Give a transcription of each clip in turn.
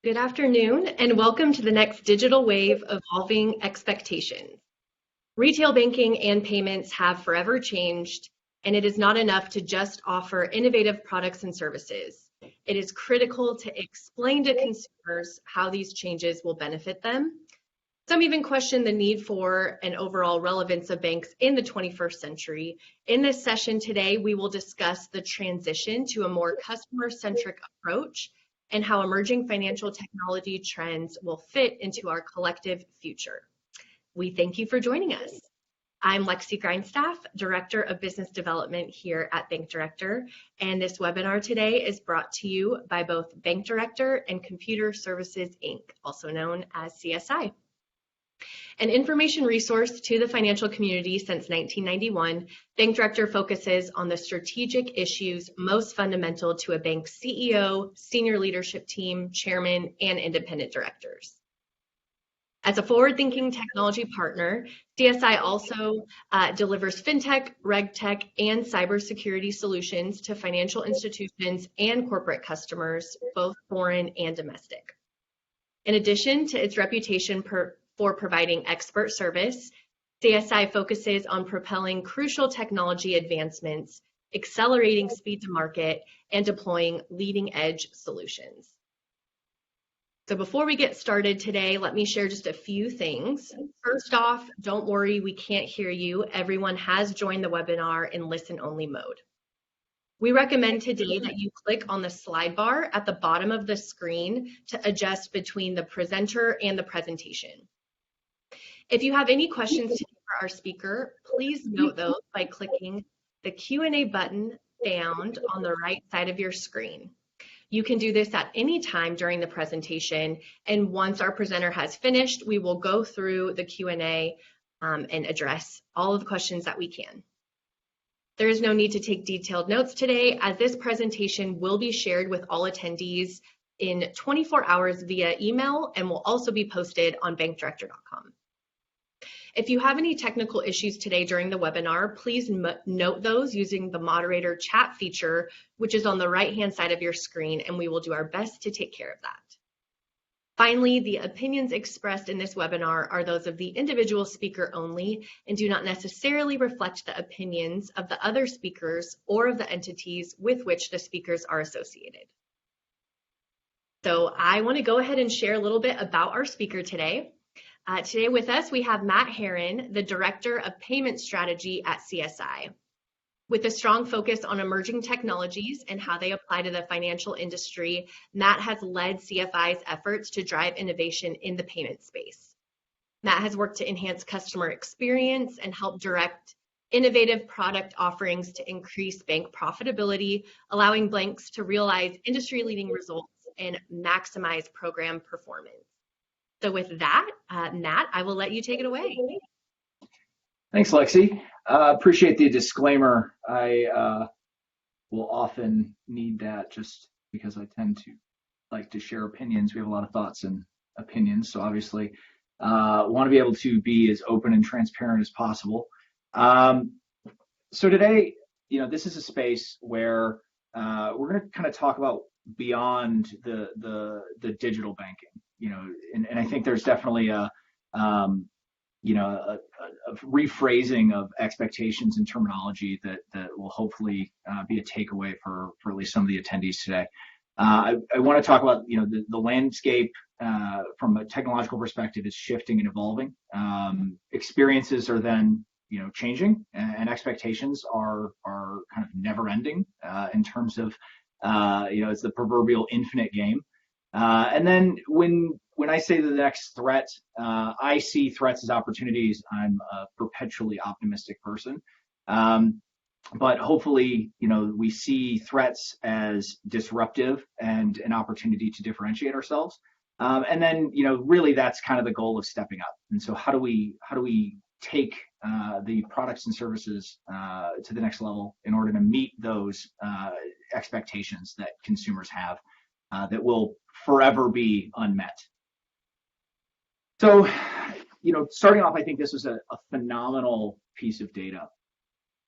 Good afternoon, and welcome to the next digital wave evolving expectations. Retail banking and payments have forever changed, and it is not enough to just offer innovative products and services. It is critical to explain to consumers how these changes will benefit them. Some even question the need for and overall relevance of banks in the 21st century. In this session today, we will discuss the transition to a more customer-centric approach and how emerging financial technology trends will fit into our collective future. We thank you for joining us. I'm Lexi Grindstaff, Director of Business Development here at Bank Director, and this webinar today is brought to you by both Bank Director and Computer Services, Inc., also known as CSI. An information resource to the financial community since 1991, Bank Director focuses on the strategic issues most fundamental to a bank's CEO, senior leadership team, chairman, and independent directors. As a forward-thinking technology partner, CSI also delivers fintech, regtech, and cybersecurity solutions to financial institutions and corporate customers, both foreign and domestic. In addition to its reputation for providing expert service, CSI focuses on propelling crucial technology advancements, accelerating speed to market, and deploying leading-edge solutions. So before we get started today, let me share just a few things. First off, don't worry, we can't hear you. Everyone has joined the webinar in listen-only mode. We recommend today that you click on the slide bar at the bottom of the screen to adjust between the presenter and the presentation. If you have any questions today for our speaker, please note those by clicking the Q&A button found on the right side of your screen. You can do this at any time during the presentation, and once our presenter has finished, we will go through the Q&A and address all of the questions that we can. There is no need to take detailed notes today, as this presentation will be shared with all attendees in 24 hours via email and will also be posted on bankdirector.com. If you have any technical issues today during the webinar, please note those using the moderator chat feature, which is on the right-hand side of your screen, and we will do our best to take care of that. Finally, the opinions expressed in this webinar are those of the individual speaker only and do not necessarily reflect the opinions of the other speakers or of the entities with which the speakers are associated. So I want to go ahead and share a little bit about our speaker today. Today with us, we have Matt Herron, the Director of Payment Strategy at CSI. With a strong focus on emerging technologies and how they apply to the financial industry, Matt has led CFI's efforts to drive innovation in the payment space. Matt has worked to enhance customer experience and help direct innovative product offerings to increase bank profitability, allowing banks to realize industry-leading results and maximize program performance. So with that, Matt, I will let you take it away. Thanks, Lexi. Appreciate the disclaimer. I will often need that just because I tend to like to share opinions. We have a lot of thoughts and opinions, so obviously want to be able to be as open and transparent as possible. So today, this is a space where we're going to kind of talk about beyond the digital banking. And I think there's definitely a rephrasing of expectations and terminology that will hopefully be a takeaway for at least some of the attendees today. I want to talk about the landscape from a technological perspective is shifting and evolving. Experiences are then changing, and expectations are kind of never ending in terms of it's the proverbial infinite game. And then when I say the next threat, I see threats as opportunities. I'm a perpetually optimistic person. But hopefully, we see threats as disruptive and an opportunity to differentiate ourselves. And then, really that's kind of the goal of stepping up. And so how do we take the products and services to the next level in order to meet those expectations that consumers have that will forever be unmet? So, starting off, I think this was a phenomenal piece of data.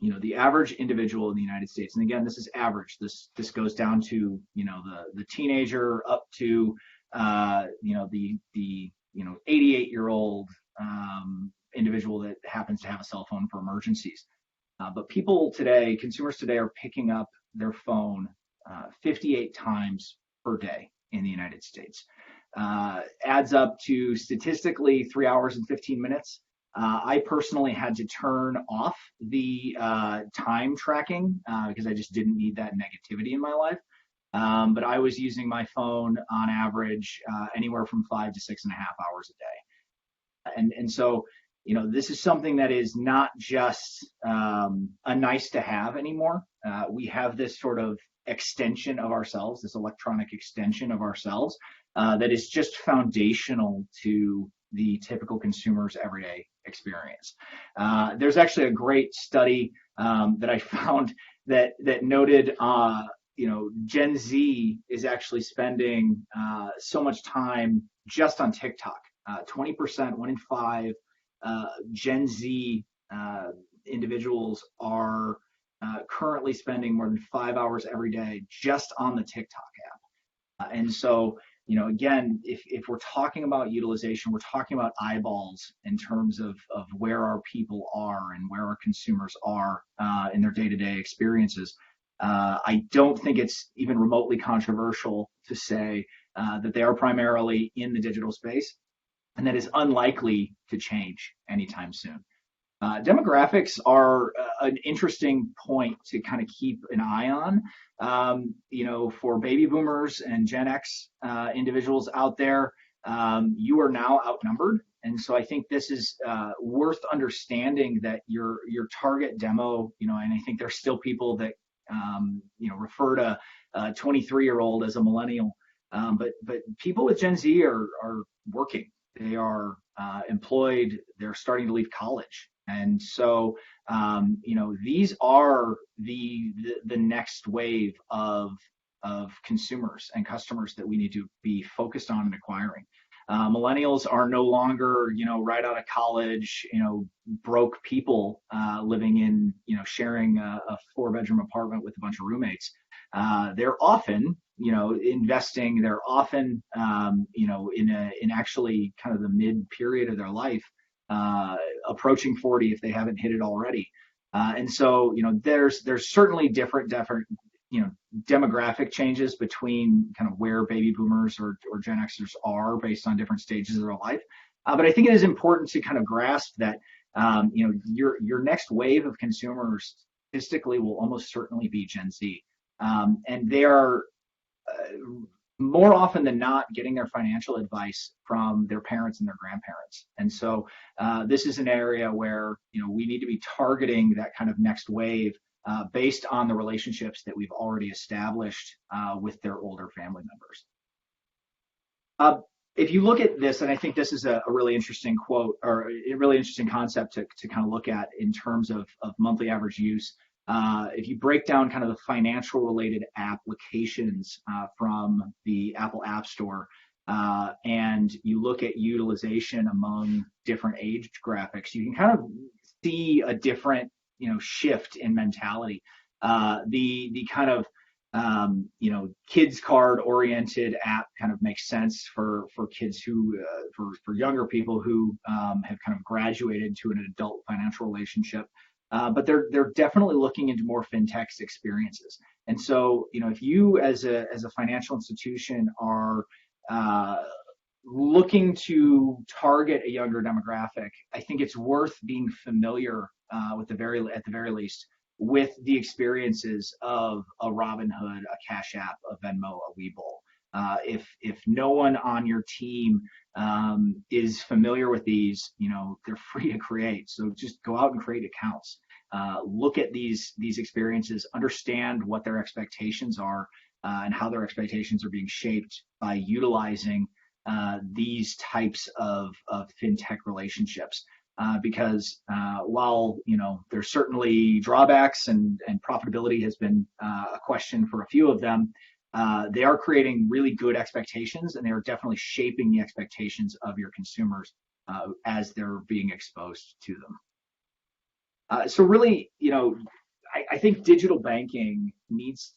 The average individual in the United States, and again, this is average. This goes down to, the teenager up to the 88-year-old individual that happens to have a cell phone for emergencies. But consumers today are picking up their phone 58 times per day in the United States. Adds up to statistically 3 hours and 15 minutes. I personally had to turn off the time tracking because I just didn't need that negativity in my life. But I was using my phone on average anywhere from 5 to 6.5 hours a day. And so, this is something that is not just a nice to have anymore. We have this sort of extension of ourselves, this electronic extension of ourselves that is just foundational to the typical consumer's everyday experience. There's actually a great study that I found that noted Gen Z is actually spending so much time just on TikTok. 20%, 1 in 5 Gen Z individuals are currently spending more than 5 hours every day just on the TikTok app. And so, again, if we're talking about utilization, we're talking about eyeballs in terms of where our people are and where our consumers are in their day-to-day experiences. I don't think it's even remotely controversial to say that they are primarily in the digital space, and that is unlikely to change anytime soon. Demographics are an interesting point to kind of keep an eye on. For baby boomers and Gen X individuals out there, you are now outnumbered. And so I think this is worth understanding that your target demo, and I think there's still people that, refer to a 23-year-old as a millennial. But people with Gen Z are working. They are employed. They're starting to leave college. And so, these are the next wave of consumers and customers that we need to be focused on and acquiring. Millennials are no longer, right out of college, broke people living in, sharing a 4-bedroom apartment with a bunch of roommates. They're often, investing. They're often, in actually kind of the mid period of their life, approaching 40 if they haven't hit it already. And so, there's certainly different demographic changes between kind of where baby boomers or Gen Xers are based on different stages of their life. But I think it is important to kind of grasp that, your next wave of consumers statistically will almost certainly be Gen Z. And they are more often than not getting their financial advice from their parents and their grandparents. And so this is an area where, we need to be targeting that kind of next wave based on the relationships that we've already established with their older family members. If you look at this, and I think this is a really interesting quote or a really interesting concept to kind of look at in terms of monthly average use. If you break down kind of the financial related applications from the Apple App Store, and you look at utilization among different age graphics, you can kind of see a different, shift in mentality. The kind of, kids card oriented app kind of makes sense for kids who, for younger people who have kind of graduated to an adult financial relationship. But they're definitely looking into more fintech experiences. And so, if you as a financial institution are looking to target a younger demographic, I think it's worth being familiar at the very least with the experiences of a Robinhood, a Cash App, a Venmo, a Webull. If no one on your team is familiar with these, they're free to create. So just go out and create accounts. Look at these experiences, understand what their expectations are, and how their expectations are being shaped by utilizing these types of fintech relationships. Because while there's certainly drawbacks and profitability has been a question for a few of them, they are creating really good expectations, and they are definitely shaping the expectations of your consumers as they're being exposed to them. So really, I think digital banking needs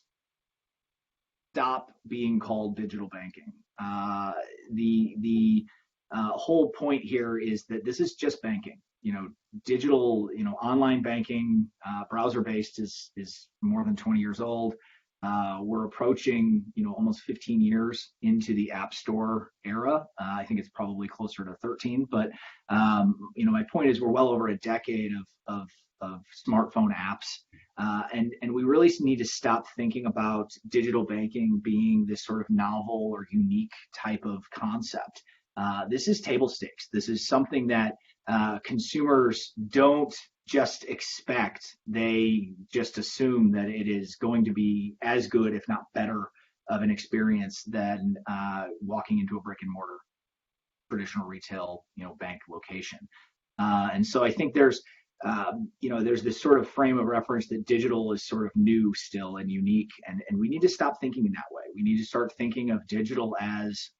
stop being called digital banking. The whole point here is that this is just banking. Digital, online banking, browser-based is more than 20 years old. We're approaching, almost 15 years into the App Store era. I think it's probably closer to 13, but my point is we're well over a decade of smartphone apps, and we really need to stop thinking about digital banking being this sort of novel or unique type of concept. This is table stakes. This is something that consumers don't just expect, they just assume that it is going to be as good, if not better, of an experience than walking into a brick and mortar traditional retail, bank location. And so I think there's this sort of frame of reference that digital is sort of new still and unique, and we need to stop thinking in that way. We need to start thinking of digital as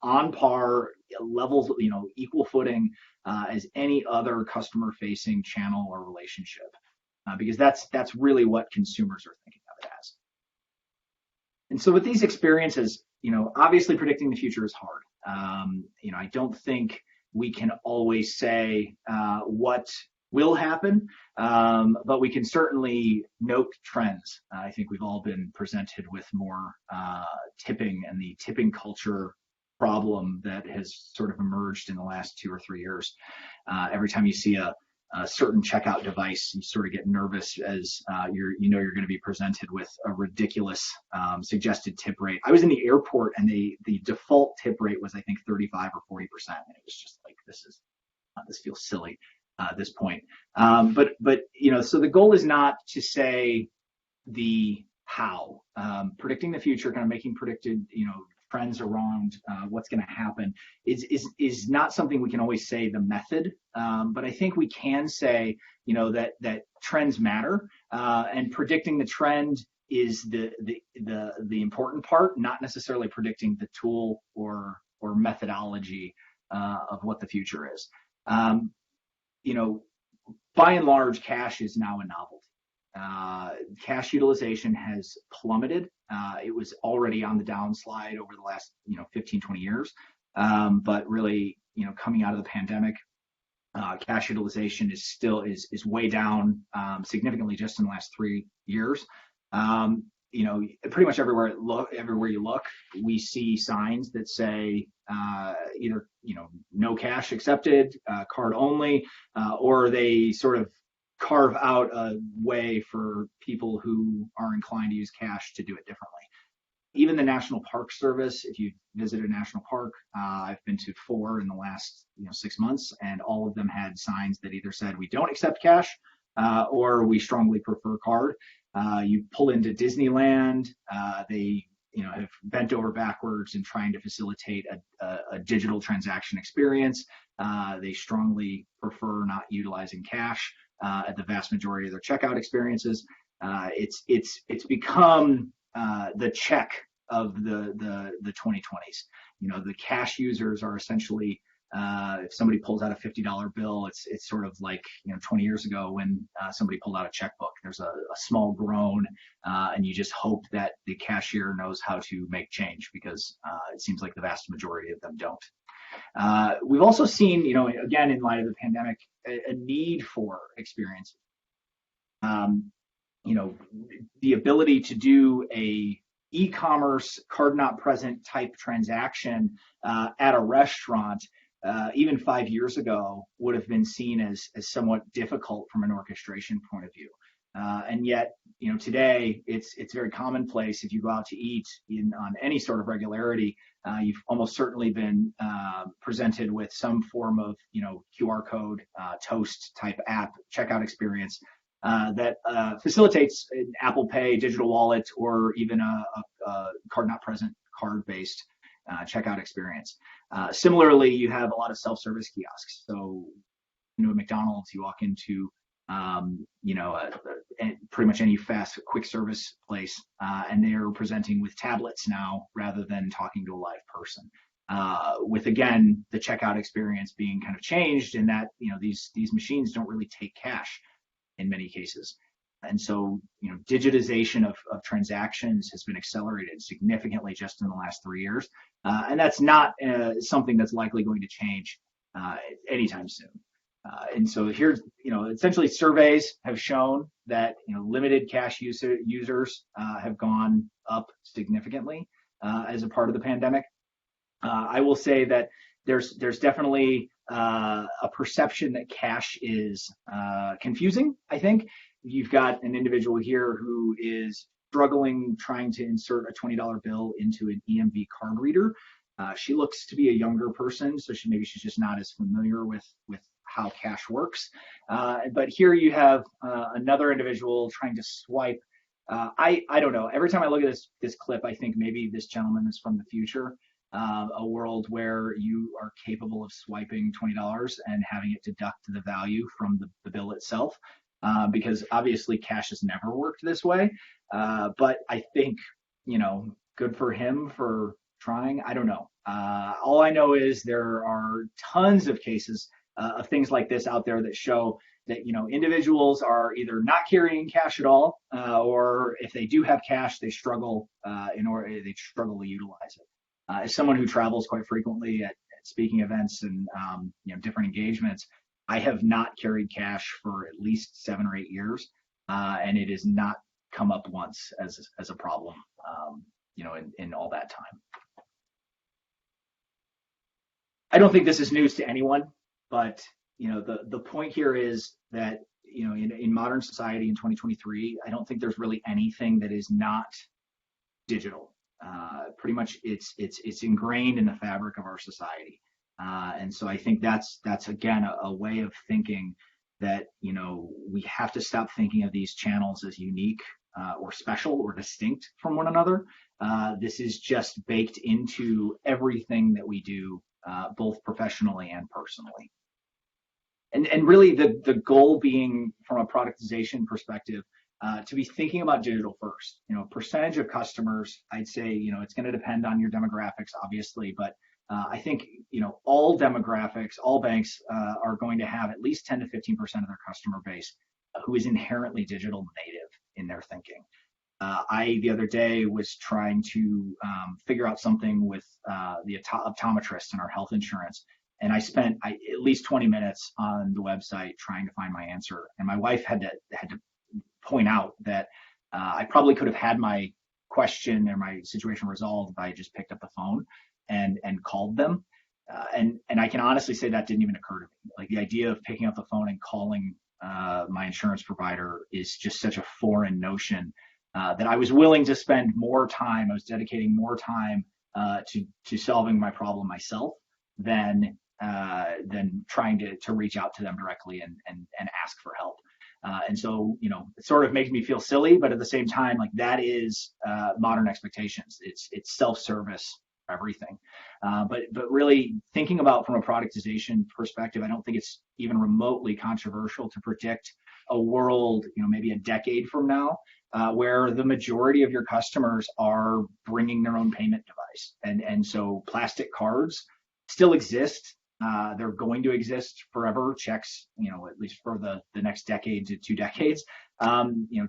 on par levels, equal footing as any other customer-facing channel or relationship, because that's really what consumers are thinking of it as. And so with these experiences, obviously predicting the future is hard. I don't think we can always say what will happen, but we can certainly note trends. I think we've all been presented with more tipping and the tipping culture problem that has sort of emerged in the last 2 or 3 years. Every time you see a certain checkout device, you sort of get nervous as you're going to be presented with a ridiculous suggested tip rate. I was in the airport and the default tip rate was, I think, 35 or 40%, and it was just like, this feels silly at this point. But so the goal is not to say the how. Predicting the future, kind of making predicted, trends around what's going to happen is not something we can always say the method, but I think we can say, that trends matter, and predicting the trend is the important part, not necessarily predicting the tool or methodology of what the future is. By and large, cash is now a novelty. Cash utilization has plummeted. It was already on the downslide over the last 15, 20 years, but really coming out of the pandemic, cash utilization is still way down significantly just in the last 3 years. Pretty much everywhere you look, we see signs that say either no cash accepted, card only, or they sort of carve out a way for people who are inclined to use cash to do it differently. Even the National Park Service, if you visit a national park, I've been to 4 in the last 6 months, and all of them had signs that either said we don't accept cash or we strongly prefer card. You pull into Disneyland, they have bent over backwards in trying to facilitate a digital transaction experience. They strongly prefer not utilizing cash at the vast majority of their checkout experiences. It's become the check of the 2020s. The cash users are essentially, if somebody pulls out a $50 bill, it's sort of like 20 years ago when somebody pulled out a checkbook. There's a small groan, and you just hope that the cashier knows how to make change, because it seems like the vast majority of them don't. We've also seen, again, in light of the pandemic, a need for experiences. The ability to do a e-commerce card not present type transaction at a restaurant, even 5 years ago, would have been seen as somewhat difficult from an orchestration point of view. And yet, today it's very commonplace. If you go out to eat on any sort of regularity, you've almost certainly been presented with some form of, QR code, Toast type app checkout experience that facilitates an Apple Pay digital wallet or even a card not present card-based checkout experience. Similarly, you have a lot of self-service kiosks. So, at McDonald's, you walk into pretty much any fast quick service place, and they're presenting with tablets now rather than talking to a live person. With, again, the checkout experience being kind of changed in that these machines don't really take cash in many cases. And so, digitization of transactions has been accelerated significantly just in the last 3 years. And that's not something that's likely going to change anytime soon. And so here's, essentially surveys have shown that, limited cash users have gone up significantly as a part of the pandemic. I will say that there's definitely a perception that cash is confusing, I think. You've got an individual here who is struggling trying to insert a $20 bill into an EMV card reader. She looks to be a younger person, so she's just not as familiar with how cash works. But here you have another individual trying to swipe. I don't know. Every time I look at this clip, I think maybe this gentleman is from the future. A world where you are capable of swiping $20 and having it deduct the value from the bill itself, because obviously cash has never worked this way. But I think, good for him for trying. I don't know. All I know is there are tons of cases of things like this out there that show that, individuals are either not carrying cash at all, or if they do have cash, they struggle to utilize it. As someone who travels quite frequently at speaking events and different engagements, I have not carried cash for at least 7 or 8 years, and it has not come up once as a problem, in all that time. I don't think this is news to anyone, but the point here is that in modern society in 2023, I don't think there's really anything that is not digital. Pretty much it's ingrained in the fabric of our society. And so I think that's again a way of thinking that we have to stop thinking of these channels as unique or special or distinct from one another. This is just baked into everything that we do, both professionally and personally. And really the goal being, from a productization perspective, to be thinking about digital first. Percentage of customers, I'd say, it's going to depend on your demographics, obviously, but I think, all demographics, all banks are going to have at least 10 to 15% of their customer base who is inherently digital native in their thinking. I, the other day, was trying to figure out something with the optometrist in our health insurance. And I spent at least 20 minutes on the website trying to find my answer. And my wife had to point out that I probably could have had my question or my situation resolved if I just picked up the phone and called them. And I can honestly say that didn't even occur to me. Like, the idea of picking up the phone and calling my insurance provider is just such a foreign notion that I was willing to spend more time. I was dedicating more time to solving my problem myself than trying to reach out to them directly and ask for help. And so, it sort of makes me feel silly, but at the same time, like, that is modern expectations. It's self-service, everything. But really thinking about from a productization perspective, I don't think it's even remotely controversial to predict a world, maybe a decade from now, where the majority of your customers are bringing their own payment device. And so plastic cards still exist. They're going to exist forever. Checks, at least for the next decade to 2 decades.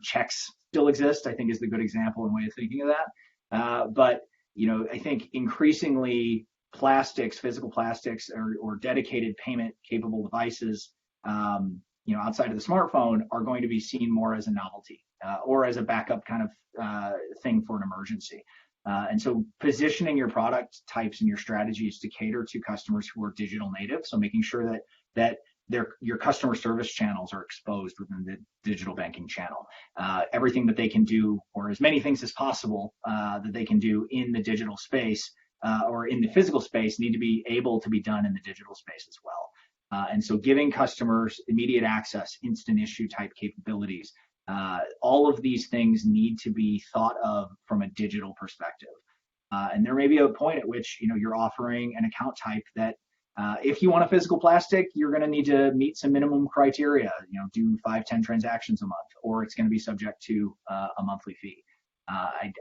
Checks still exist, I think, is the good example and way of thinking of that. But I think increasingly physical plastics or dedicated payment capable devices, outside of the smartphone, are going to be seen more as a novelty or as a backup kind of thing for an emergency. And so positioning your product types and your strategies to cater to customers who are digital native. So making sure that your customer service channels are exposed within the digital banking channel. Everything that they can do, or as many things as possible that they can do in the digital space or in the physical space, need to be able to be done in the digital space as well. And so giving customers immediate access, instant issue type capabilities, all of these things need to be thought of from a digital perspective. And there may be a point at which you're offering an account type that if you want a physical plastic, you're going to need to meet some minimum criteria, do 5-10 transactions a month, or it's going to be subject to a monthly fee. I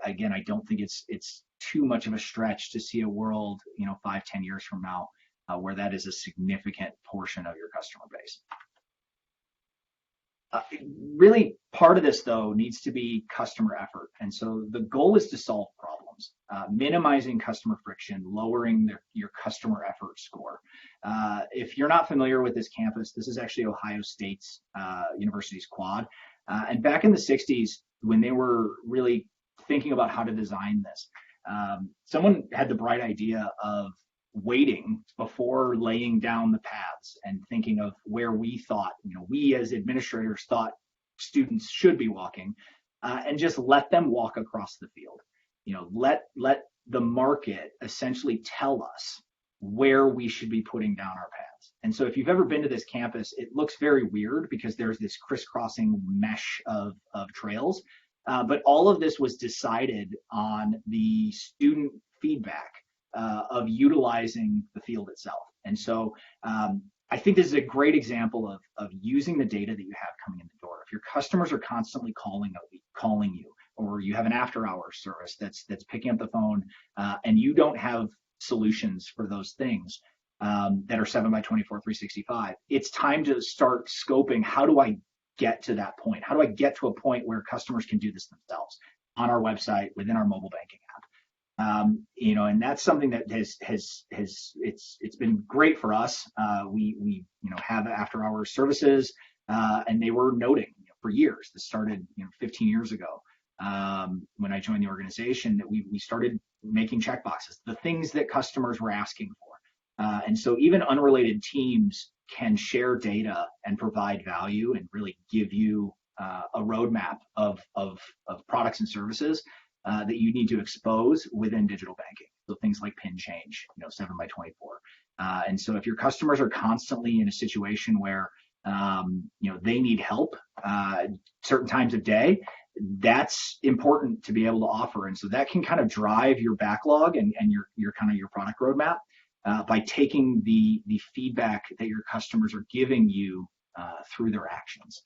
don't think it's too much of a stretch to see a world 5-10 years from now where that is a significant portion of your customer base. Really, part of this, though, needs to be customer effort. And so the goal is to solve problems, minimizing customer friction, lowering your customer effort score. If you're not familiar with this campus, this is actually Ohio State's university's quad. And back in the 60s, when they were really thinking about how to design this, someone had the bright idea of waiting before laying down the paths and thinking of where we thought, we as administrators thought students should be walking, and just let them walk across the field. Let the market essentially tell us where we should be putting down our paths. And so if you've ever been to this campus, it looks very weird because there's this crisscrossing mesh of trails. But all of this was decided on the student feedback of utilizing the field itself. And so I think this is a great example of using the data that you have coming in the door. If your customers are constantly calling you, or you have an after-hours service that's picking up the phone, and you don't have solutions for those things that are 7x24, 365, it's time to start scoping, how do I get to that point? How do I get to a point where customers can do this themselves on our website, within our mobile banking app? And that's something that it's been great for us. We have after hours services, and they were noting for years. This started 15 years ago when I joined the organization, that we started making checkboxes, the things that customers were asking for. And so even unrelated teams can share data and provide value and really give you a roadmap of products and services that you need to expose within digital banking. So things like pin change, 7x24. And so if your customers are constantly in a situation where they need help certain times of day, that's important to be able to offer. And so that can kind of drive your backlog and your kind of your product roadmap by taking the feedback that your customers are giving you through their actions.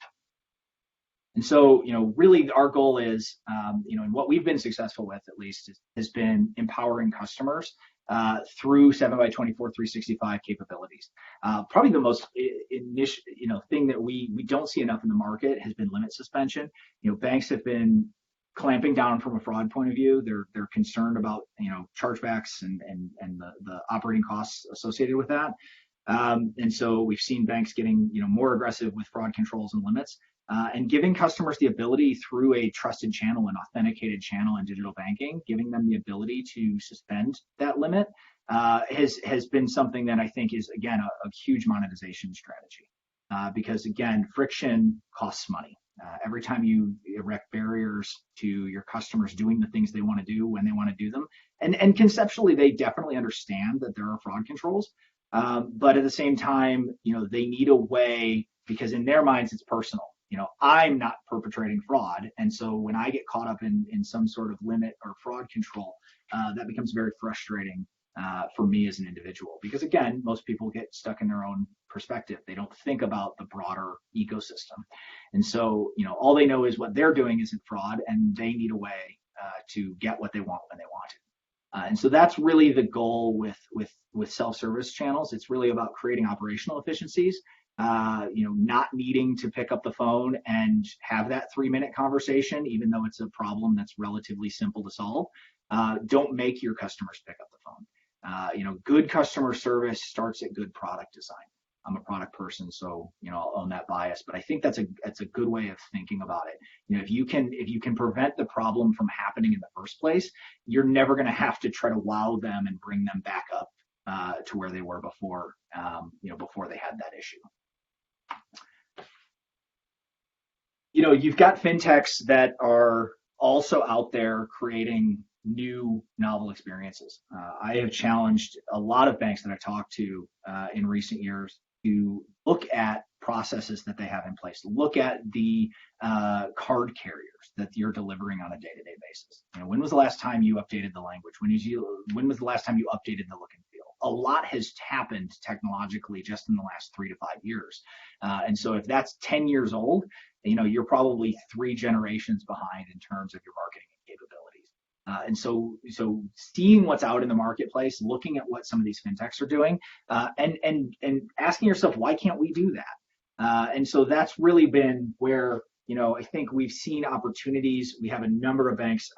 And so, really our goal is, and what we've been successful with at least has been empowering customers through 7x24, 365 capabilities. Probably the most thing that we don't see enough in the market has been limit suspension. Banks have been clamping down from a fraud point of view. They're concerned about, chargebacks and the operating costs associated with that. And so we've seen banks getting, more aggressive with fraud controls and limits. And giving customers the ability through a trusted channel, an authenticated channel in digital banking, giving them the ability to suspend that limit has been something that I think is, again, a huge monetization strategy. Because, again, friction costs money. Every time you erect barriers to your customers doing the things they want to do when they want to do them, and conceptually they definitely understand that there are fraud controls, but at the same time, they need a way, because in their minds it's personal. I'm not perpetrating fraud, and so when I get caught up in some sort of limit or fraud control, that becomes very frustrating for me as an individual, because again, most people get stuck in their own perspective. They don't think about the broader ecosystem. And so, all they know is what they're doing isn't fraud, and they need a way to get what they want when they want it. And so that's really the goal with self-service channels. It's really about creating operational efficiencies, not needing to pick up the phone and have that 3-minute conversation, even though it's a problem that's relatively simple to solve. Don't make your customers pick up the phone. Good customer service starts at good product design. I'm a product person, so I'll own that bias, but I think that's a good way of thinking about it. If you can prevent the problem from happening in the first place, you're never going to have to try to wow them and bring them back up to where they were before, before they had that issue. You've got fintechs that are also out there creating new novel experiences. I have challenged a lot of banks that I've talked to in recent years to look at processes that they have in place, look at the card carriers that you're delivering on a day-to-day basis. When was the last time you updated the language? When was the last time you updated the look and feel? A lot has happened technologically just in the last 3 to 5 years. And so if that's 10 years old, you're probably 3 generations behind in terms of your marketing capabilities. And so seeing what's out in the marketplace, looking at what some of these fintechs are doing, and asking yourself, why can't we do that? And so that's really been where, I think we've seen opportunities. We have a number of banks,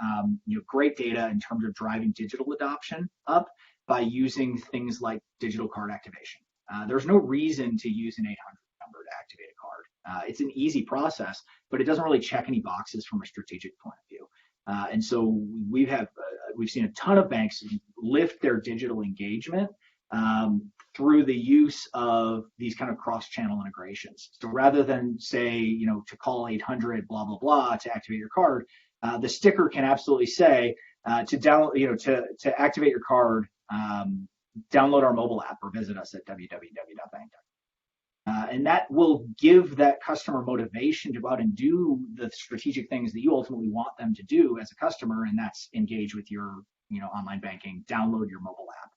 great data in terms of driving digital adoption up by using things like digital card activation. There's no reason to use an 800 number to activate a card. It's an easy process, but it doesn't really check any boxes from a strategic point of view. And so we've seen a ton of banks lift their digital engagement through the use of these kind of cross-channel integrations. So rather than say, to call 800 blah blah blah to activate your card, the sticker can absolutely say to activate your card, download our mobile app or visit us at www.bank.com. And that will give that customer motivation to go out and do the strategic things that you ultimately want them to do as a customer, and that's engage with your online banking, download your mobile app.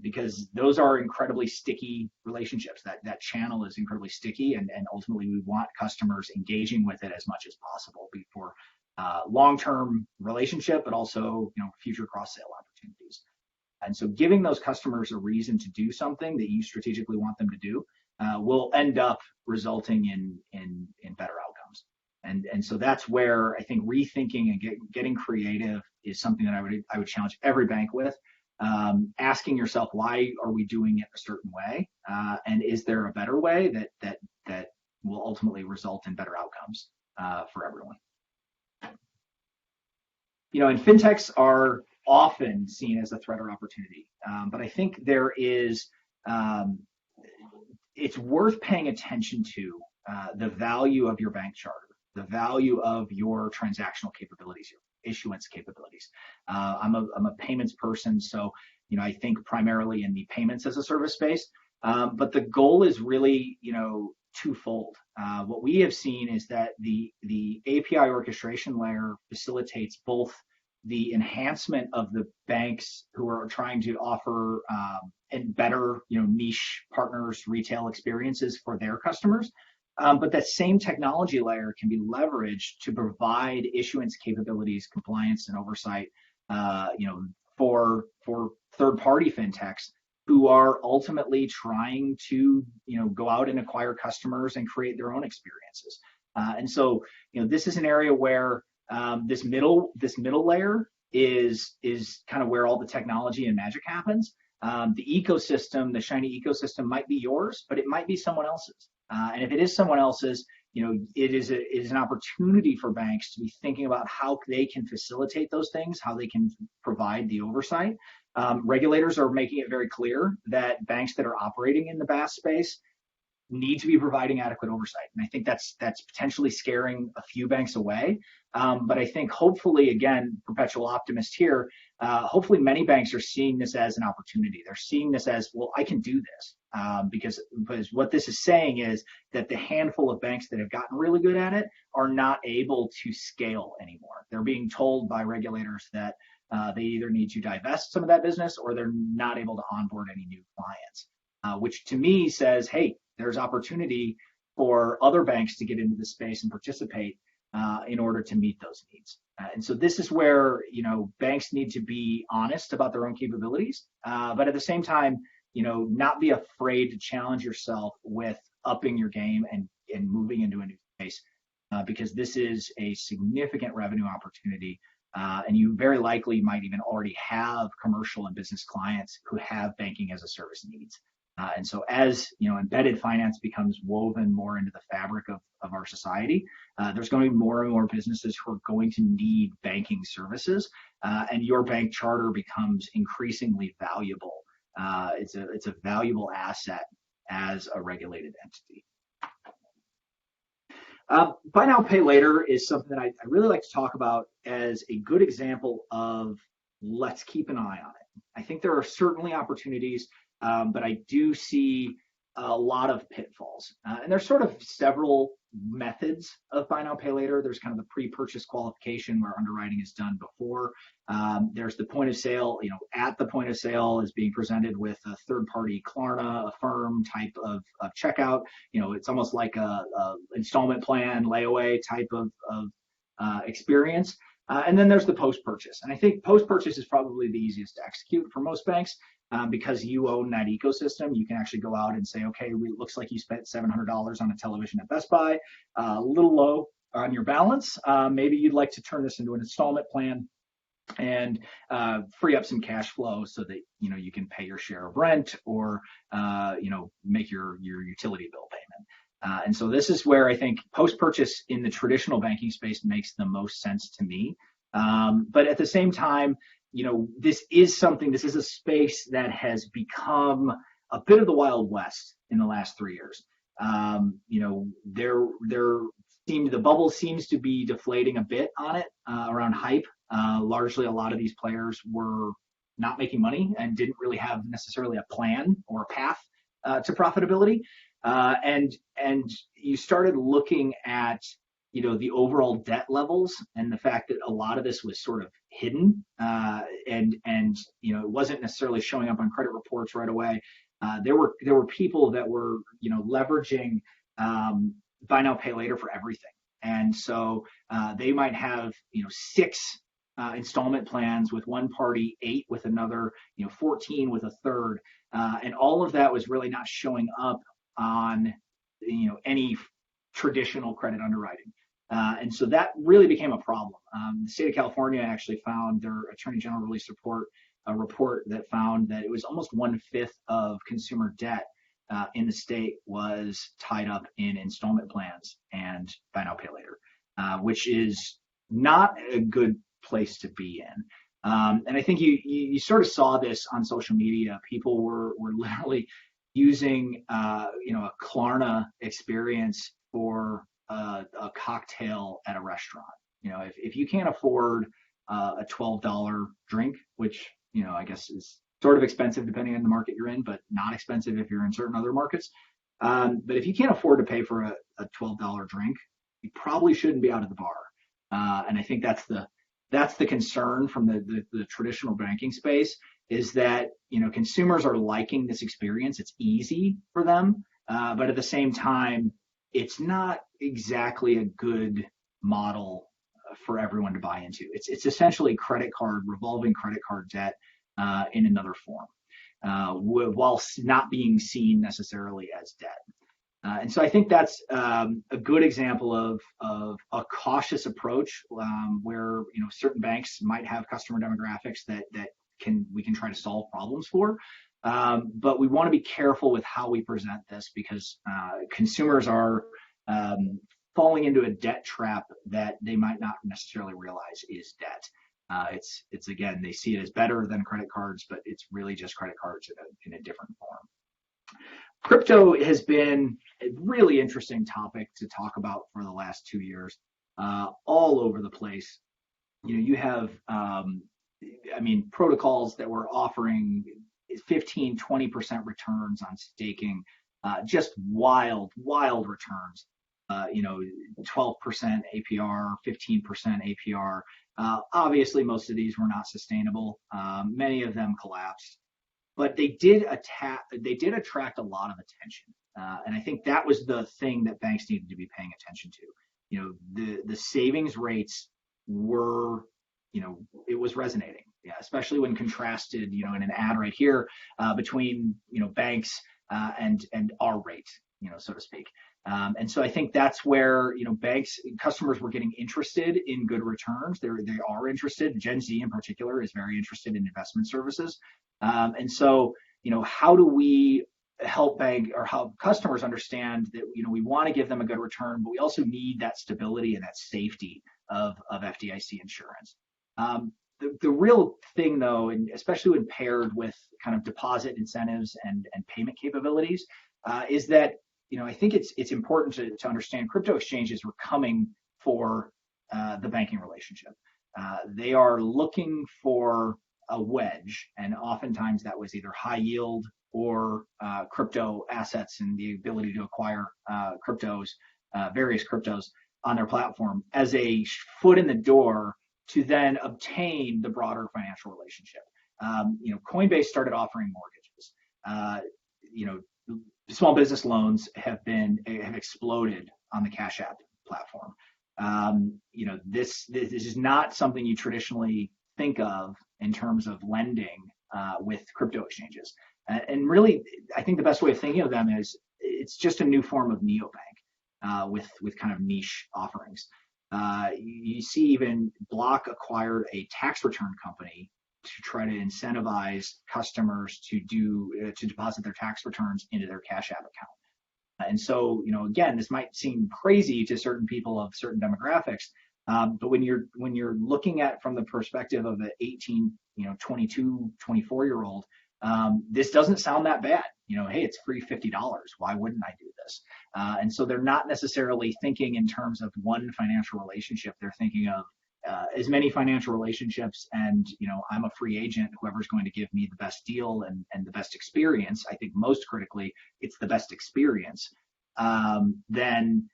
Because those are incredibly sticky relationships. That channel is incredibly sticky, and ultimately we want customers engaging with it as much as possible for long-term relationship, but also future cross-sale opportunities. And so giving those customers a reason to do something that you strategically want them to do will end up resulting in better outcomes. And so that's where I think rethinking and getting creative is something that I would challenge every bank with. Asking yourself, why are we doing it a certain way, and is there a better way that will ultimately result in better outcomes for everyone? And fintechs are often seen as a threat or opportunity, but I think there is it's worth paying attention to the value of your bank charter, the value of your transactional capabilities, your issuance capabilities. I'm a payments person, so I think primarily in the payments as a service space. But the goal is really twofold. What we have seen is that the API orchestration layer facilitates both the enhancement of the banks who are trying to offer and better niche partners retail experiences for their customers. But that same technology layer can be leveraged to provide issuance capabilities, compliance, and oversight, for third-party fintechs who are ultimately trying to, go out and acquire customers and create their own experiences. And so, this is an area where this middle layer is kind of where all the technology and magic happens. The ecosystem, the shiny ecosystem, might be yours, but it might be someone else's. And if it is someone else's, it is an opportunity for banks to be thinking about how they can facilitate those things, how they can provide the oversight. Regulators are making it very clear that banks that are operating in the BaaS space need to be providing adequate oversight. And I think that's potentially scaring a few banks away. But I think hopefully, again, perpetual optimist here, hopefully many banks are seeing this as an opportunity. They're seeing this as, well, I can do this. Because what this is saying is that the handful of banks that have gotten really good at it are not able to scale anymore. They're being told by regulators that they either need to divest some of that business or they're not able to onboard any new clients, which to me says, hey, there's opportunity for other banks to get into the space and participate in order to meet those needs. And so this is where, banks need to be honest about their own capabilities, but at the same time, not be afraid to challenge yourself with upping your game and moving into a new space, because this is a significant revenue opportunity. And you very likely might even already have commercial and business clients who have banking as a service needs. And so as embedded finance becomes woven more into the fabric of our society, there's going to be more and more businesses who are going to need banking services, and your bank charter becomes increasingly valuable. It's a valuable asset as a regulated entity. Buy now, pay later is something that I really like to talk about as a good example of let's keep an eye on it. I think there are certainly opportunities, but I do see a lot of pitfalls. And there's sort of several methods of buy now, pay later. There's kind of the pre-purchase qualification where underwriting is done before. There's the point of sale, at the point of sale is being presented with a third-party Klarna, Affirm type of checkout. It's almost like a installment plan, layaway type of experience. And then there's the post-purchase. And I think post-purchase is probably the easiest to execute for most banks because you own that ecosystem. You can actually go out and say, okay, it looks like you spent $700 on a television at Best Buy, a little low on your balance. Maybe you'd like to turn this into an installment plan and free up some cash flow so that you can pay your share of rent or make your utility bill payment. And so this is where I think post-purchase in the traditional banking space makes the most sense to me. But at the same time, this is a space that has become a bit of the Wild West in the last 3 years. The bubble seems to be deflating a bit on it around hype. Largely, a lot of these players were not making money and didn't really have necessarily a plan or a path to profitability. And you started looking at the overall debt levels and the fact that a lot of this was sort of hidden and it wasn't necessarily showing up on credit reports right away. There were people that were leveraging buy now pay later for everything, and so they might have 6 installment plans with one party, 8 with another, 14 with a third, and all of that was really not showing up on any traditional credit underwriting. And so that really became a problem. The state of California actually found, their attorney general released a report that found that it was almost 1/5 of consumer debt in the state was tied up in installment plans and buy now pay later, which is not a good place to be in. And I think you sort of saw this on social media. People were literally using a Klarna experience for a cocktail at a restaurant. If you can't afford a $12 drink, which I guess is sort of expensive depending on the market you're in, but not expensive if you're in certain other markets. But if you can't afford to pay for a $12 drink, you probably shouldn't be out at the bar. And I think that's the concern from the traditional banking space, is that consumers are liking this experience. It's easy for them, but at the same time, it's not exactly a good model for everyone to buy into. It's essentially revolving credit card debt in another form, while not being seen necessarily as debt. And so I think that's a good example of a cautious approach, where certain banks might have customer demographics that we can try to solve problems for, but we want to be careful with how we present this, because consumers are falling into a debt trap that they might not necessarily realize is debt. It's again, they see it as better than credit cards, but it's really just credit cards in a different form. Crypto has been a really interesting topic to talk about for the last 2 years, all over the place. You have, protocols that were offering 15, 20% returns on staking, just wild returns. 12% APR, 15% APR. Obviously, most of these were not sustainable. Many of them collapsed, but they did attract a lot of attention. And I think that was the thing that banks needed to be paying attention to. The savings rates were, it was resonating. Yeah, especially when contrasted, in an ad right here between, banks and our rate, so to speak. And so I think that's where, customers were getting interested in good returns. They are interested. Gen Z in particular is very interested in investment services. And so, how do we help customers understand that, we want to give them a good return, but we also need that stability and that safety of FDIC insurance. The real thing, though, and especially when paired with kind of deposit incentives and payment capabilities, is that I think it's important to understand crypto exchanges were coming for the banking relationship. They are looking for a wedge, and oftentimes that was either high yield or crypto assets and the ability to acquire various cryptos on their platform as a foot in the door to then obtain the broader financial relationship. Coinbase started offering mortgages. Small business loans have exploded on the Cash App platform. This is not something you traditionally think of in terms of lending with crypto exchanges. And really, I think the best way of thinking of them is it's just a new form of neobank with kind of niche offerings. You see, even Block acquired a tax return company to try to incentivize customers to deposit their tax returns into their Cash App account. And so, again, this might seem crazy to certain people of certain demographics, but when you're looking at from the perspective of an 18, 22, 24-year-old, this doesn't sound that bad. Hey, it's free $50. Why wouldn't I do this? And so they're not necessarily thinking in terms of one financial relationship. They're thinking of as many financial relationships, and I'm a free agent. Whoever's going to give me the best deal and the best experience, I think most critically, it's the best experience. Then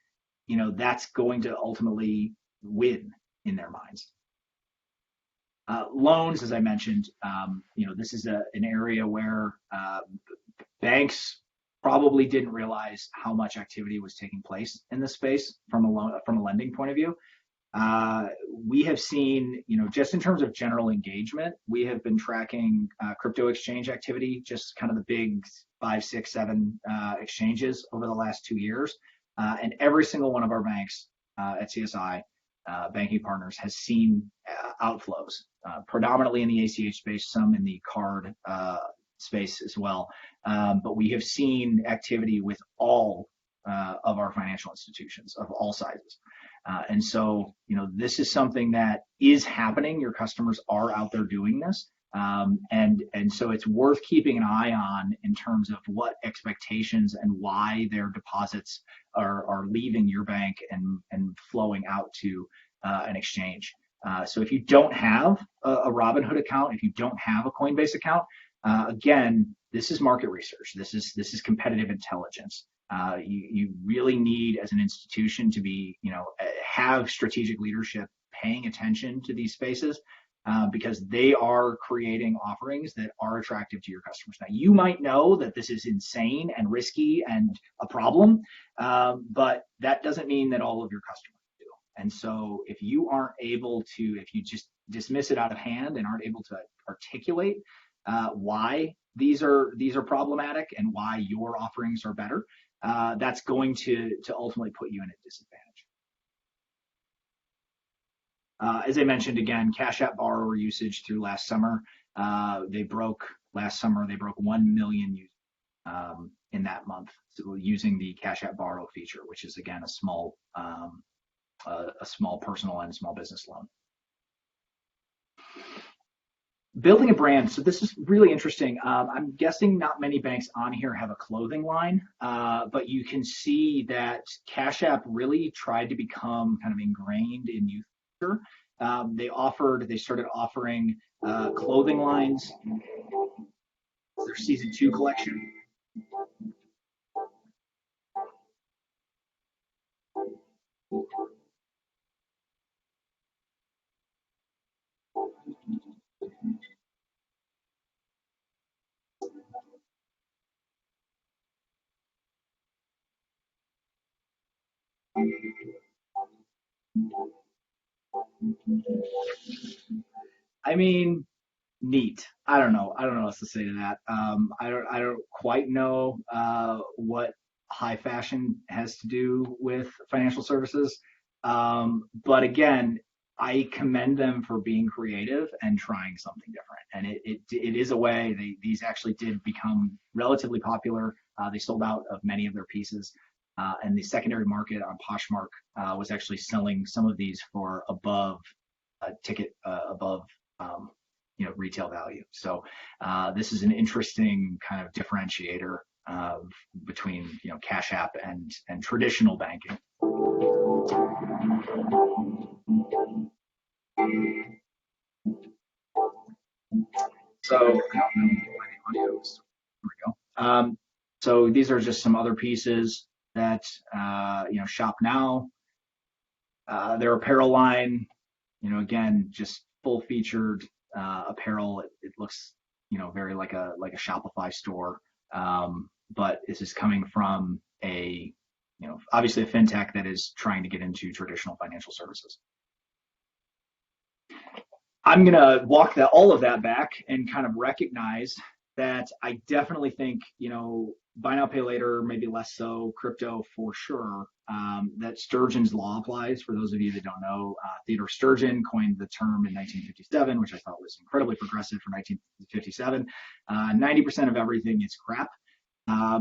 that's going to ultimately win in their minds. Loans, as I mentioned, this is an area where banks probably didn't realize how much activity was taking place in this space from a lending point of view. We have seen, just in terms of general engagement, we have been tracking crypto exchange activity, just kind of the big 5, 6, 7 exchanges over the last 2 years. And every single one of our banks at CSI, banking partners, has seen outflows, predominantly in the ACH space, some in the card space as well. But we have seen activity with all of our financial institutions of all sizes. And so, this is something that is happening. Your customers are out there doing this. And so it's worth keeping an eye on in terms of what expectations and why their deposits are leaving your bank and flowing out to an exchange. So if you don't have a Robinhood account, if you don't have a Coinbase account, again, this is market research. This is competitive intelligence. You really need, as an institution, to be, have strategic leadership paying attention to these spaces because they are creating offerings that are attractive to your customers. Now, you might know that this is insane and risky and a problem, but that doesn't mean that all of your customers do. And so if you just dismiss it out of hand and aren't able to articulate why these are problematic and why your offerings are better, that's going to ultimately put you in a disadvantage. As I mentioned, again, Cash App borrower usage through last summer, they broke 1 million users in that month, so using the Cash App borrow feature, which is again a small personal and small business loan. Building a brand. So this is really interesting. I'm guessing not many banks on here have a clothing line, but you can see that Cash App really tried to become kind of ingrained in youth culture. They started offering clothing lines. Their season 2 collection. I mean, neat. I don't know what else to say to that. I don't quite know what high fashion has to do with financial services. But again, I commend them for being creative and trying something different. And it is a way. These actually did become relatively popular. They sold out of many of their pieces. And the secondary market on Poshmark was actually selling some of these for above retail value. So this is an interesting kind of differentiator between Cash App and traditional banking. So I don't know why the audio is. Here we go. So these are just some other pieces that Shop Now, their apparel line. Again, just full featured apparel. It looks very like a Shopify store, but this is coming from a obviously a fintech that is trying to get into traditional financial services. I'm going to walk all of that back and kind of recognize that I definitely think, buy now, pay later, maybe less so, crypto for sure, that Sturgeon's law applies. For those of you that don't know, Theodore Sturgeon coined the term in 1957, which I thought was incredibly progressive for 1957. 90% of everything is crap. I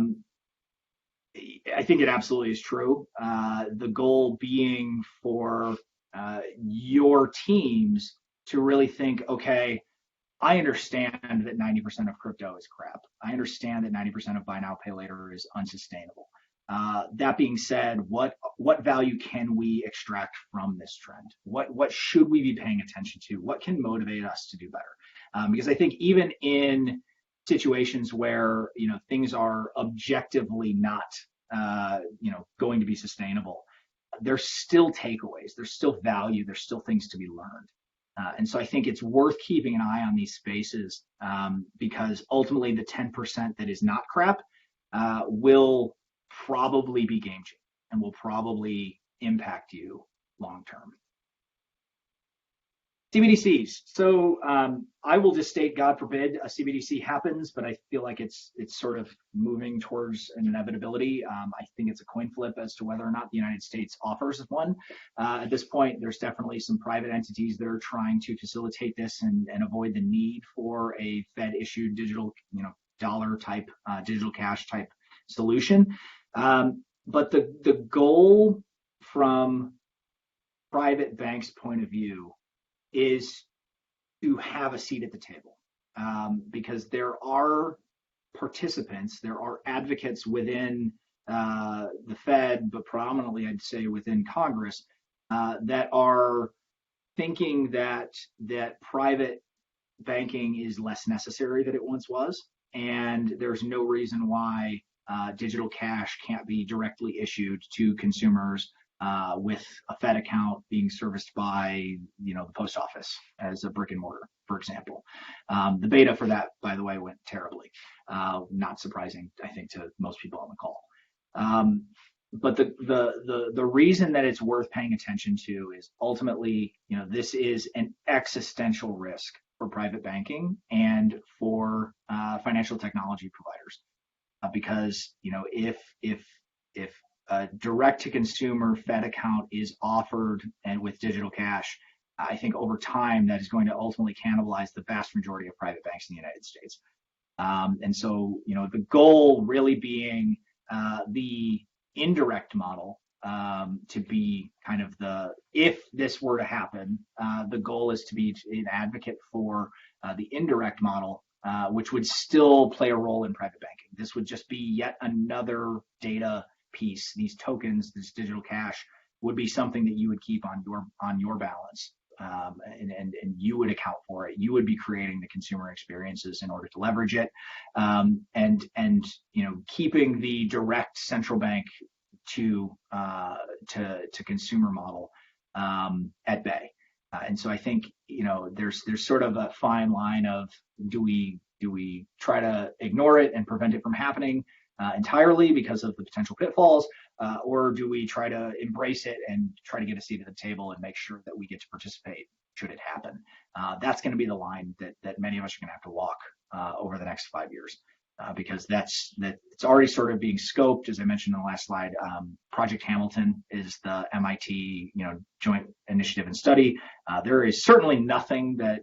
think it absolutely is true. The goal being for your teams to really think, okay, I understand that 90% of crypto is crap. I understand that 90% of buy now, pay later is unsustainable. That being said, what value can we extract from this trend? What should we be paying attention to? What can motivate us to do better? Because I think even in situations where things are objectively not going to be sustainable, there's still takeaways, there's still value, there's still things to be learned. And so I think it's worth keeping an eye on these spaces because ultimately the 10% that is not crap will probably be game changing and will probably impact you long term. CBDCs. So I will just state, God forbid, a CBDC happens, but I feel like it's sort of moving towards an inevitability. I think it's a coin flip as to whether or not the United States offers one. At this point, there's definitely some private entities that are trying to facilitate this and avoid the need for a Fed-issued digital, dollar type, digital cash type solution. But the goal from private banks' point of view is to have a seat at the table because there are participants, there are advocates within the Fed, but prominently I'd say within Congress that are thinking that private banking is less necessary than it once was, and there's no reason why digital cash can't be directly issued to consumers with a Fed account being serviced by, the post office as a brick and mortar, for example. The beta for that, by the way, went terribly. Not surprising, I think, to most people on the call. But the reason that it's worth paying attention to is ultimately, this is an existential risk for private banking and for financial technology providers, because if a direct-to-consumer Fed account is offered and with digital cash, I think over time that is going to ultimately cannibalize the vast majority of private banks in the United States. And so, the goal really being the indirect model to be kind of if this were to happen, the goal is to be an advocate for the indirect model, which would still play a role in private banking. This would just be yet another data piece. These tokens, this digital cash, would be something that you would keep on your balance, and you would account for it. You would be creating the consumer experiences in order to leverage it, and keeping the direct central bank to consumer model at bay. And so I think there's sort of a fine line of do we try to ignore it and prevent it from happening entirely because of the potential pitfalls, or do we try to embrace it and try to get a seat at the table and make sure that we get to participate should it happen? That's going to be the line that many of us are going to have to walk over the next 5 years, because it's already sort of being scoped. As I mentioned in the last slide, Project Hamilton is the MIT joint initiative and study. There is certainly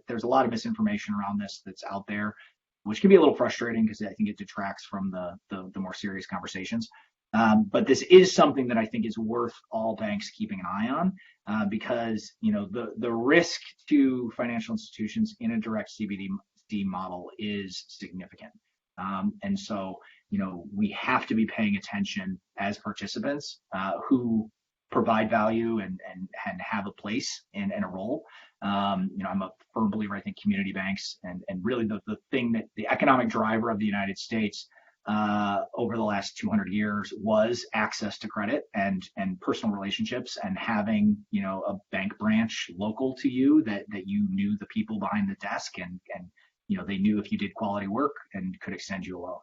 there's a lot of misinformation around this that's out there, which can be a little frustrating because I think it detracts from the more serious conversations. But this is something that I think is worth all banks keeping an eye on, because the risk to financial institutions in a direct CBDC model is significant. And so we have to be paying attention as participants who provide value and have a place and a role. I'm a firm believer, I think community banks and really the thing that the economic driver of the United States over the last 200 years was access to credit and personal relationships, and having a bank branch local to you that you knew the people behind the desk and they knew if you did quality work and could extend you a loan.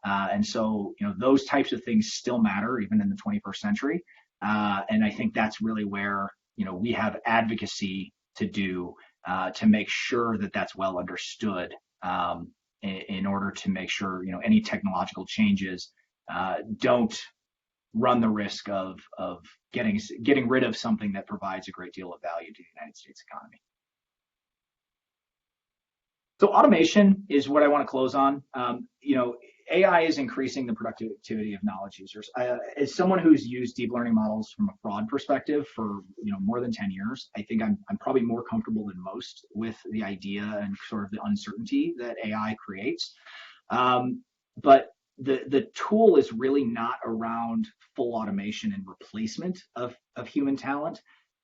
And so, those types of things still matter even in the 21st century. And I think that's really where, we have advocacy to do to make sure that that's well understood in order to make sure, any technological changes don't run the risk of getting rid of something that provides a great deal of value to the United States economy. So automation is what I want to close on. AI is increasing the productivity of knowledge users. As someone who's used deep learning models from a fraud perspective for more than 10 years, I think I'm probably more comfortable than most with the idea and sort of the uncertainty that AI creates. But the tool is really not around full automation and replacement of human talent.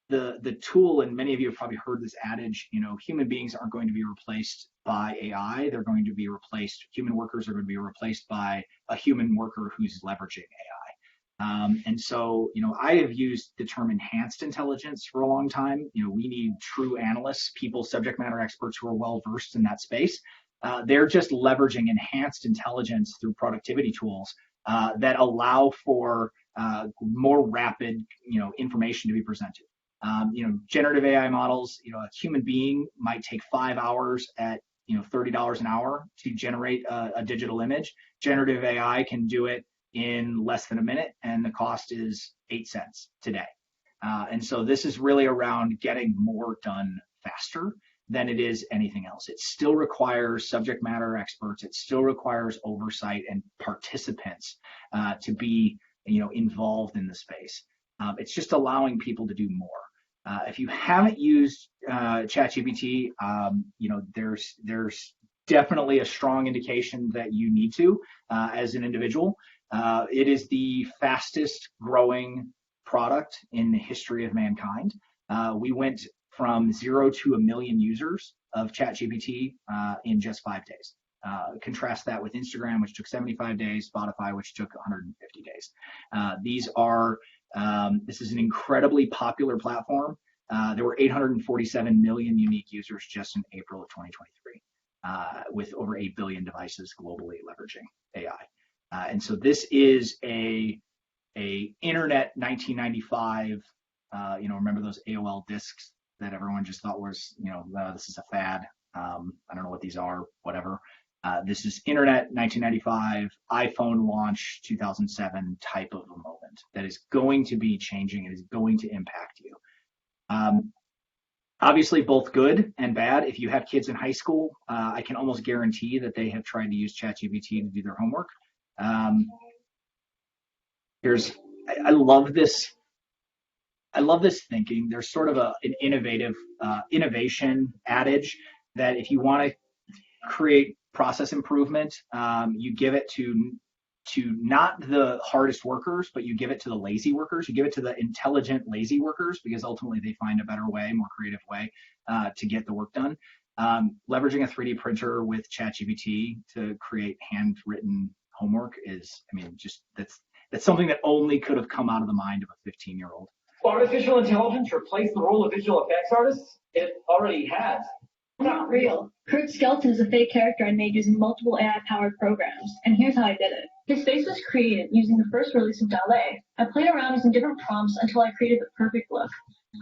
The tool, and many of you have probably heard this adage, human beings aren't going to be replaced by AI. They're going to be replaced, human workers are going to be replaced by a human worker who's leveraging AI. And so, I have used the term enhanced intelligence for a long time. We need true analysts, people, subject matter experts who are well versed in that space. They're just leveraging enhanced intelligence through productivity tools that allow for more rapid, information to be presented. Generative AI models, a human being might take 5 hours at $30 an hour to generate a digital image. Generative AI can do it in less than a minute, and the cost is 8 cents today. And so this is really around getting more done faster than it is anything else. It still requires subject matter experts. It still requires oversight and participants to be involved in the space. It's just allowing people to do more. If you haven't used ChatGPT, there's definitely a strong indication that you need to as an individual. It is the fastest growing product in the history of mankind. We went from 0 to 1 million users of ChatGPT in just 5 days. Contrast that with Instagram, which took 75 days, Spotify, which took 150 days. This is an incredibly popular platform. There were 847 million unique users just in April of 2023, with over 8 billion devices globally leveraging AI. And so this is a internet 1995. Remember those AOL discs that everyone just thought was, this is a fad. I don't know what these are, whatever. This is internet 1995, iPhone launch 2007 type of a moment that is going to be changing and is going to impact you. Obviously both good and bad. If you have kids in high school, I can almost guarantee that they have tried to use ChatGPT to do their homework. I love this thinking. There's sort of an innovation adage that if you want to create process improvement, you give it to not the hardest workers, but you give it to the lazy workers. You give it to the intelligent, lazy workers, because ultimately they find a better way, more creative way to get the work done. Leveraging a 3D printer with ChatGPT to create handwritten homework that's something that only could have come out of the mind of a 15-year-old. Artificial intelligence replace the role of visual effects artists? It already has. Not real. Kurt Skeleton is a fake character I made using multiple AI-powered programs, and here's how I did it. His face was created using the first release of DALL-E. I played around using different prompts until I created the perfect look.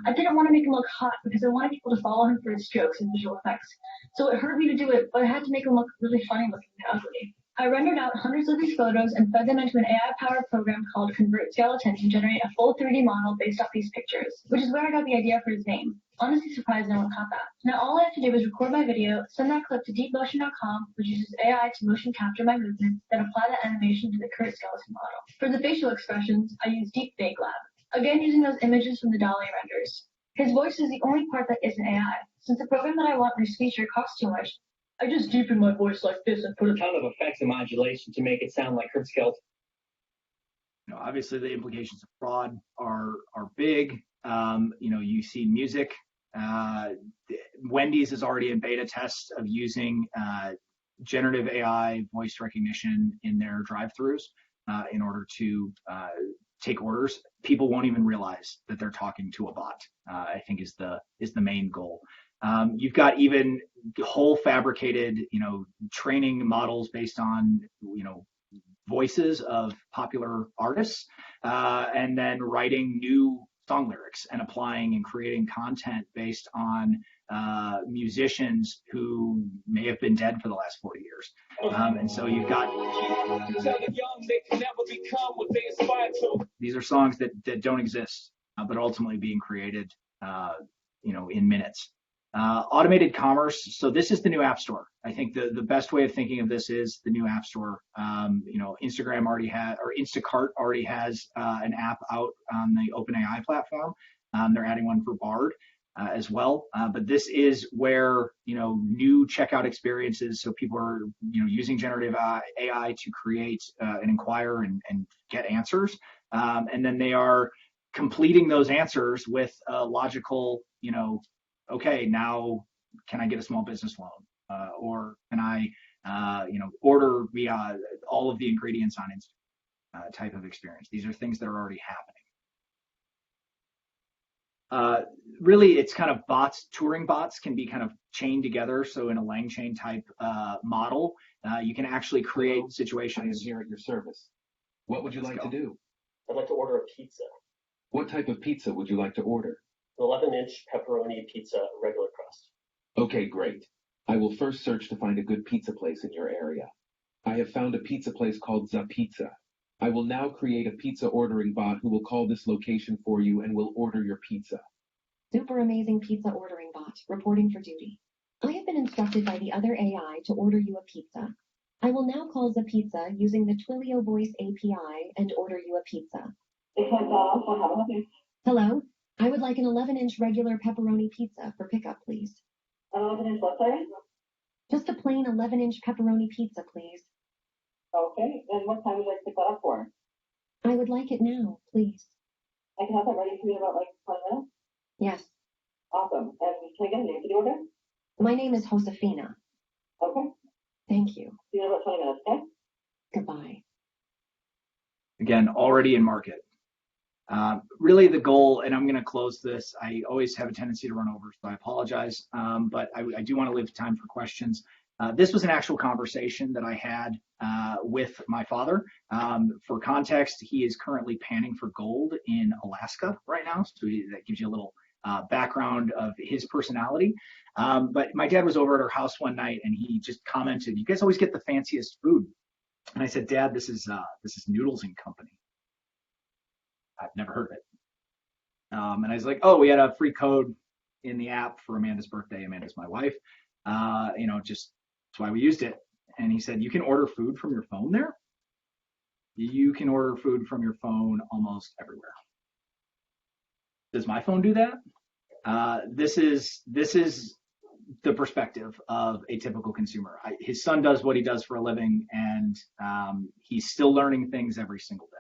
I didn't want to make him look hot because I wanted people to follow him for his jokes and visual effects. So it hurt me to do it, but I had to make him look really funny looking and ugly. I rendered out hundreds of these photos and fed them into an AI-powered program called Convert Skeleton to generate a full 3D model based off these pictures, which is where I got the idea for his name. Honestly surprised no one caught that. Now all I have to do is record my video, send that clip to deepmotion.com, which uses AI to motion capture my movements, then apply that animation to the Kurt Skeleton model. For the facial expressions, I use Deepfake Lab, again using those images from the DALL-E renders. His voice is the only part that isn't AI. Since the program that I want for his feature costs too much, I just deepen my voice like this and put a ton of effects and modulation to make it sound like Kurt Skeleton. Obviously the implications of fraud are big. You see music. Wendy's is already in beta test of using generative AI voice recognition in their drive-thrus in order to take orders. People won't even realize that they're talking to a bot. I think is the main goal. You've got even whole fabricated, training models based on, voices of popular artists, and then writing new song lyrics and applying and creating content based on musicians who may have been dead for the last 40 years. And so you've got, these are songs that don't exist, but ultimately being created, in minutes. Automated commerce. So this is the new App Store. I think the best way of thinking of this is the new App Store. Instagram already has, or Instacart already has an app out on the OpenAI platform. They're adding one for Bard as well. But this is where, new checkout experiences. So people are, using generative AI to create and inquire and get answers. And then they are completing those answers with a logical, okay, now can I get a small business loan? Or can I, order via all of the ingredients on Instagram type of experience? These are things that are already happening. Really, it's kind of bots, Turing bots can be kind of chained together. So in a LangChain type model, you can actually create situations. Here at your service. What would you like to do? I'd like to order a pizza. What type of pizza would you like to order? An 11-inch pepperoni pizza, regular crust. Okay, great. I will first search to find a good pizza place in your area. I have found a pizza place called Zapizza. I will now create a pizza ordering bot who will call this location for you and will order your pizza. Super amazing pizza ordering bot, reporting for duty. I have been instructed by the other AI to order you a pizza. I will now call Zapizza using the Twilio Voice API and order you a pizza. Hello? I would like an 11-inch regular pepperoni pizza for pickup, please. 11-inch what, sorry? Just a plain 11-inch pepperoni pizza, please. Okay, and what time would you like to pick that up for? I would like it now, please. I can have that ready for you in about 20 minutes? Yes. Awesome. And can I get a name for the order? My name is Josefina. Okay. Thank you. See you in about 20 minutes, okay? Goodbye. Again, already in market. Really the goal, and I'm going to close this, I always have a tendency to run over, so I apologize, but I do want to leave time for questions. This was an actual conversation that I had with my father. For context, he is currently panning for gold in Alaska right now, so that gives you a little background of his personality. But my dad was over at our house one night, and he just commented, "You guys always get the fanciest food." And I said, "Dad, this is Noodles and Company. I've never heard of it." And I was like, "Oh, we had a free code in the app for Amanda's birthday. Amanda's my wife. Just that's why we used it." And he said, "You can order food from your phone there?" You can order food from your phone almost everywhere. Does my phone do that? This is the perspective of a typical consumer. His son does what he does for a living, and he's still learning things every single day.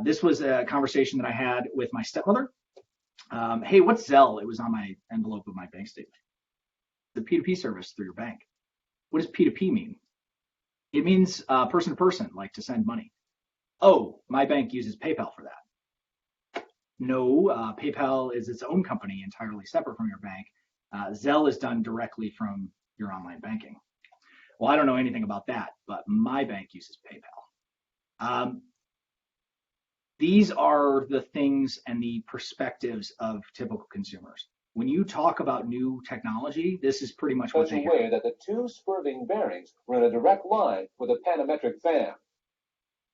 This was a conversation that I had with my stepmother. Hey, what's Zelle? It was on my envelope of my bank statement. The P2P service through your bank. What does P2P mean? It means person to person, like to send money. Oh, my bank uses PayPal for that. No, PayPal is its own company, entirely separate from your bank. Zelle is done directly from your online banking. Well, I don't know anything about that, but my bank uses PayPal. These are the things and the perspectives of typical consumers. When you talk about new technology, this is pretty much what they hear. Aware that the two swerving bearings were in a direct line with a panometric fan.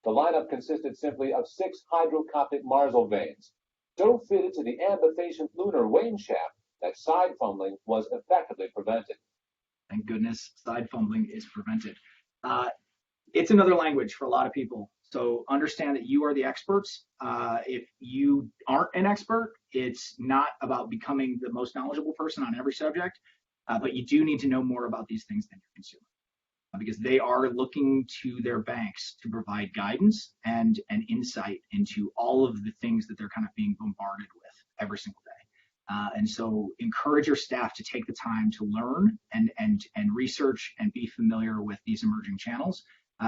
The lineup consisted simply of 6 hydrocoptic Marsal vanes, so fitted to the ambifacient lunar wane shaft that side fumbling was effectively prevented. Thank goodness side fumbling is prevented. It's another language for a lot of people. So understand that you are the experts. If you aren't an expert, it's not about becoming the most knowledgeable person on every subject, but you do need to know more about these things than your consumer, because they are looking to their banks to provide guidance and insight into all of the things that they're kind of being bombarded with every single day. And so encourage your staff to take the time to learn and research and be familiar with these emerging channels.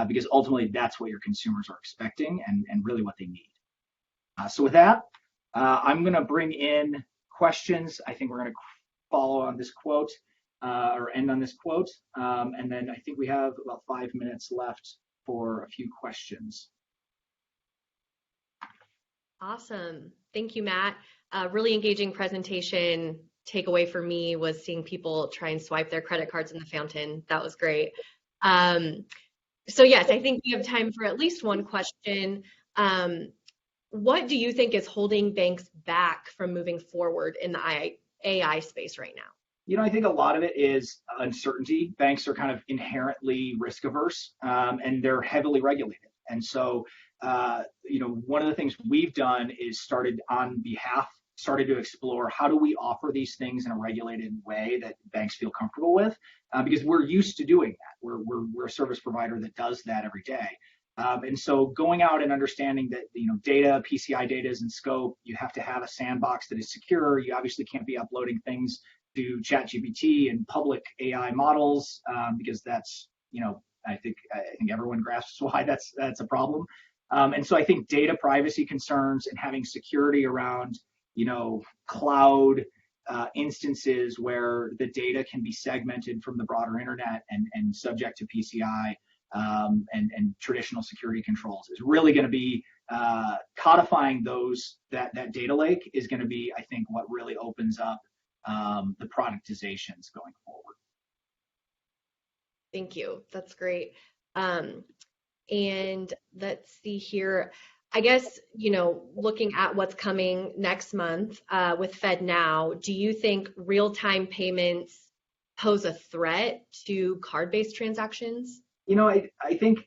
Because ultimately that's what your consumers are expecting and really what they need. So with that, I'm going to bring in questions. I think we're going to follow on this quote or end on this quote. And then I think we have about 5 minutes left for a few questions. Awesome. Thank you, Matt. Really engaging presentation. Takeaway for me was seeing people try and swipe their credit cards in the fountain. That was great. So yes, I think we have time for at least one question. What do you think is holding banks back from moving forward in the AI space right now? You know, I think a lot of it is uncertainty. Banks are kind of inherently risk averse, and they're heavily regulated. And so, you know, one of the things we've done is started to explore how do we offer these things in a regulated way that banks feel comfortable with, because we're used to doing that. We're a service provider that does that every day. And so going out and understanding that, you know, data, PCI data is in scope, you have to have a sandbox that is secure. You obviously can't be uploading things to ChatGPT and public AI models, because that's, you know, I think everyone grasps why that's a problem. And so I think data privacy concerns and having security around, you know, cloud instances where the data can be segmented from the broader internet and subject to PCI and traditional security controls is really going to be codifying that data lake is going to be, I think, what really opens up the productizations going forward. Thank you. That's great. And let's see here. I guess, you know, looking at what's coming next month with FedNow, do you think real-time payments pose a threat to card-based transactions? You know, I think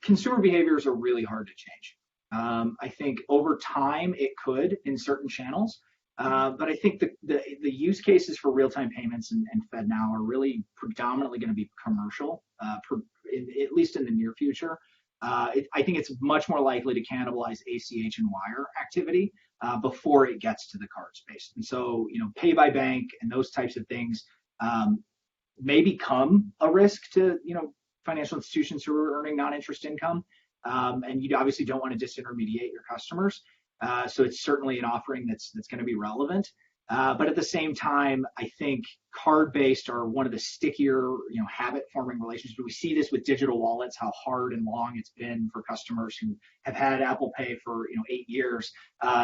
consumer behaviors are really hard to change. I think over time it could in certain channels, but I think the use cases for real-time payments and FedNow are really predominantly going to be commercial, at least in the near future. I think it's much more likely to cannibalize ACH and wire activity before it gets to the card space. And so, you know, pay by bank and those types of things may become a risk to, you know, financial institutions who are earning non-interest income. And you obviously don't want to disintermediate your customers. So it's certainly an offering that's going to be relevant. But at the same time, I think card-based are one of the stickier, you know, habit-forming relationships. We see this with digital wallets, how hard and long it's been for customers who have had Apple Pay for, you know, 8 years.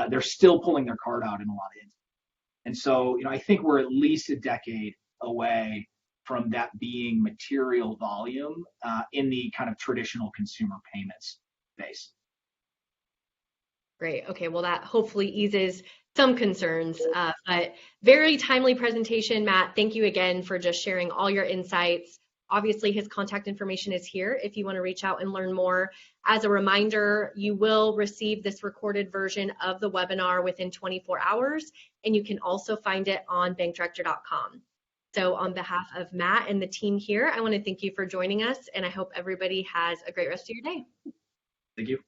They're still pulling their card out in a lot of instances. And so, you know, I think we're at least a decade away from that being material volume in the kind of traditional consumer payments space. Great. Okay. Well, that hopefully eases some concerns, but very timely presentation, Matt. Thank you again for just sharing all your insights. Obviously, his contact information is here if you want to reach out and learn more. As a reminder, you will receive this recorded version of the webinar within 24 hours, and you can also find it on bankdirector.com. So on behalf of Matt and the team here, I want to thank you for joining us, and I hope everybody has a great rest of your day. Thank you.